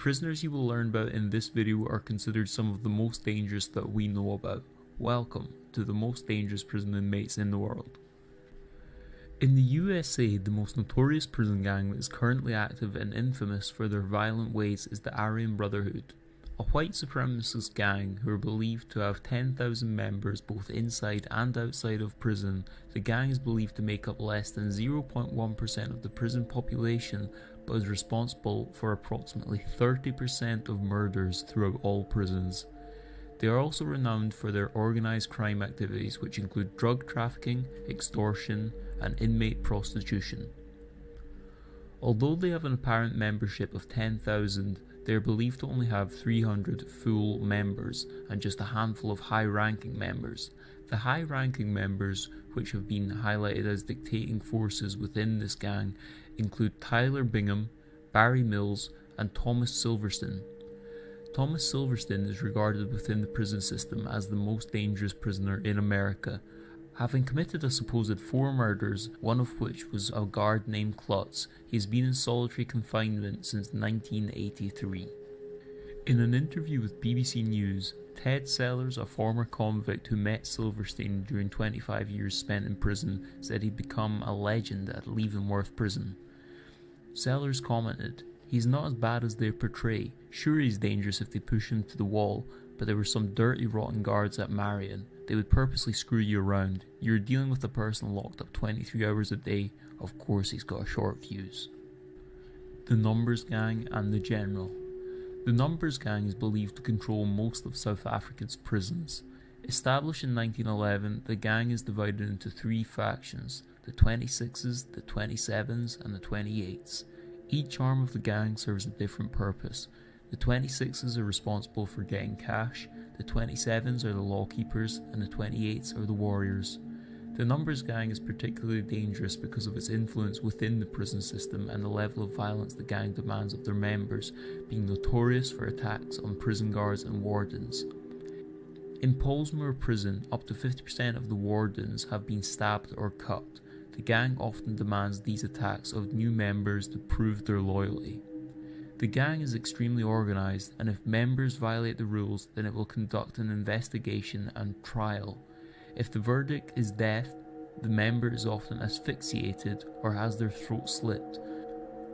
prisoners you will learn about in this video are considered some of the most dangerous that we know about. Welcome to the most dangerous prison inmates in the world. In the USA, the most notorious prison gang that is currently active and infamous for their violent ways is the Aryan Brotherhood, a white supremacist gang who are believed to have 10,000 members both inside and outside of prison. The gang is believed to make up less than 0.1% of the prison population, but is responsible for approximately 30% of murders throughout all prisons. They are also renowned for their organised crime activities, which include drug trafficking, extortion, and inmate prostitution. Although they have an apparent membership of 10,000, they are believed to only have 300 full members and just a handful of high-ranking members. The high-ranking members, which have been highlighted as dictating forces within this gang, include Tyler Bingham, Barry Mills, and Thomas Silverstein. Thomas Silverstein is regarded within the prison system as the most dangerous prisoner in America, having committed a supposed 4 murders, one of which was a guard named Klutz. He has been in solitary confinement since 1983. In an interview with BBC News, Ted Sellers, a former convict who met Silverstein during 25 years spent in prison, said he'd become a legend at Leavenworth Prison. Sellers commented, "He's not as bad as they portray. Sure, he's dangerous if they push him to the wall, but there were some dirty, rotten guards at Marion. They would purposely screw you around. You're dealing with a person locked up 23 hours a day. Of course he's got a short fuse." The Numbers Gang and the General. The Numbers Gang is believed to control most of South Africa's prisons. Established in 1911, the gang is divided into 3 factions: the 26s, the 27s, and the 28s. Each arm of the gang serves a different purpose. The 26s are responsible for getting cash, the 27s are the law keepers, and the 28s are the warriors. The Numbers Gang is particularly dangerous because of its influence within the prison system and the level of violence the gang demands of their members, being notorious for attacks on prison guards and wardens. In Pollsmoor Prison, up to 50% of the wardens have been stabbed or cut. The gang often demands these attacks of new members to prove their loyalty. The gang is extremely organised, and if members violate the rules, then it will conduct an investigation and trial. If the verdict is death, the member is often asphyxiated or has their throat slit.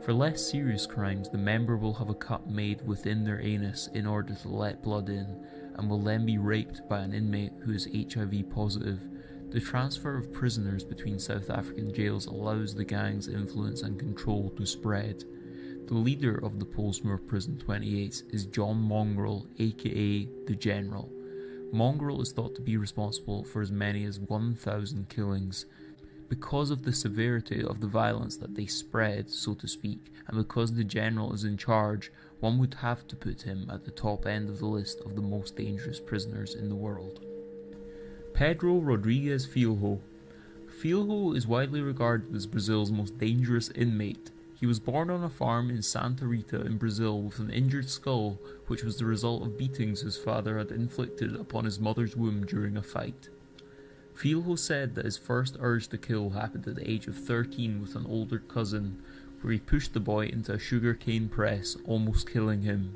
For less serious crimes, the member will have a cut made within their anus in order to let blood in, and will then be raped by an inmate who is HIV positive. The transfer of prisoners between South African jails allows the gang's influence and control to spread. The leader of the Pollsmoor Prison 28s is John Mongrel, aka the General. Mongrel is thought to be responsible for as many as 1,000 killings. Because of the severity of the violence that they spread, so to speak, and because the General is in charge, one would have to put him at the top end of the list of the most dangerous prisoners in the world. Pedro Rodrigues Filho. Filho is widely regarded as Brazil's most dangerous inmate. He was born on a farm in Santa Rita in Brazil with an injured skull, which was the result of beatings his father had inflicted upon his mother's womb during a fight. Filho said that his first urge to kill happened at the age of 13 with an older cousin, where he pushed the boy into a sugarcane press, almost killing him.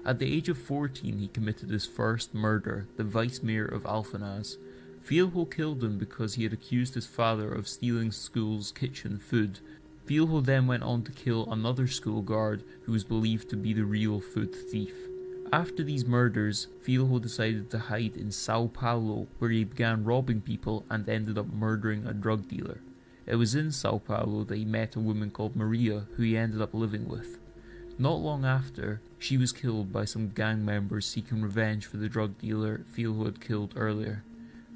At the age of 14, he committed his first murder, the vice mayor of Alphenaz. Filho killed him because he had accused his father of stealing school's kitchen food. Filho then went on to kill another school guard who was believed to be the real food thief. After these murders, Filho decided to hide in Sao Paulo, where he began robbing people and ended up murdering a drug dealer. It was in Sao Paulo that he met a woman called Maria, who he ended up living with. Not long after, she was killed by some gang members seeking revenge for the drug dealer Filho had killed earlier.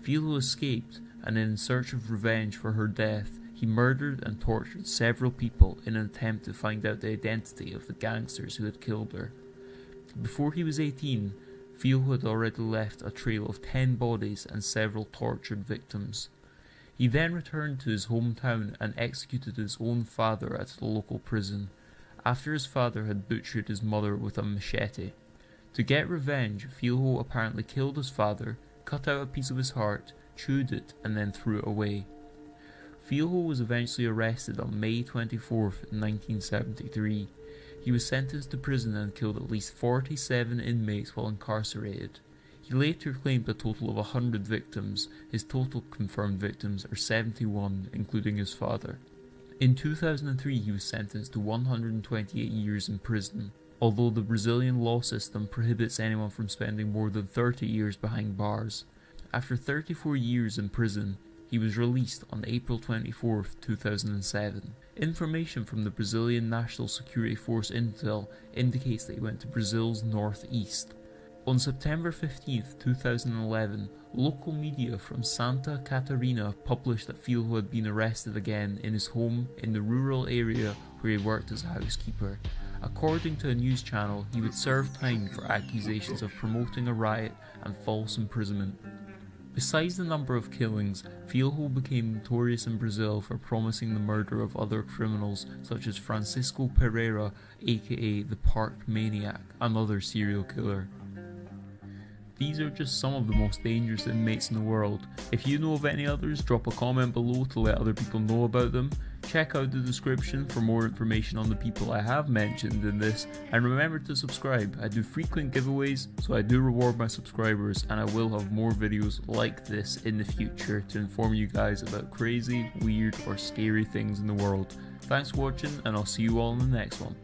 Filho escaped, and in search of revenge for her death, he murdered and tortured several people in an attempt to find out the identity of the gangsters who had killed her. Before he was 18, Filho had already left a trail of 10 bodies and several tortured victims. He then returned to his hometown and executed his own father at the local prison, after his father had butchered his mother with a machete. To get revenge, Filho apparently killed his father, cut out a piece of his heart, chewed it, and then threw it away. Filho was eventually arrested on May 24, 1973. He was sentenced to prison and killed at least 47 inmates while incarcerated. He later claimed a total of 100 victims. His total confirmed victims are 71, including his father. In 2003, he was sentenced to 128 years in prison, although the Brazilian law system prohibits anyone from spending more than 30 years behind bars. After 34 years in prison, he was released on April 24, 2007. Information from the Brazilian National Security Force Intel indicates that he went to Brazil's northeast. On September 15, 2011, local media from Santa Catarina published that Filho had been arrested again in his home in the rural area where he worked as a housekeeper. According to a news channel, he would serve time for accusations of promoting a riot and false imprisonment. Besides the number of killings, Filho became notorious in Brazil for promising the murder of other criminals such as Francisco Pereira, aka the Park Maniac, another serial killer. These are just some of the most dangerous inmates in the world. If you know of any others, drop a comment below to let other people know about them. Check out the description for more information on the people I have mentioned in this, and remember to subscribe. I do frequent giveaways, so I do reward my subscribers, and I will have more videos like this in the future to inform you guys about crazy, weird or scary things in the world. Thanks for watching, and I'll see you all in the next one.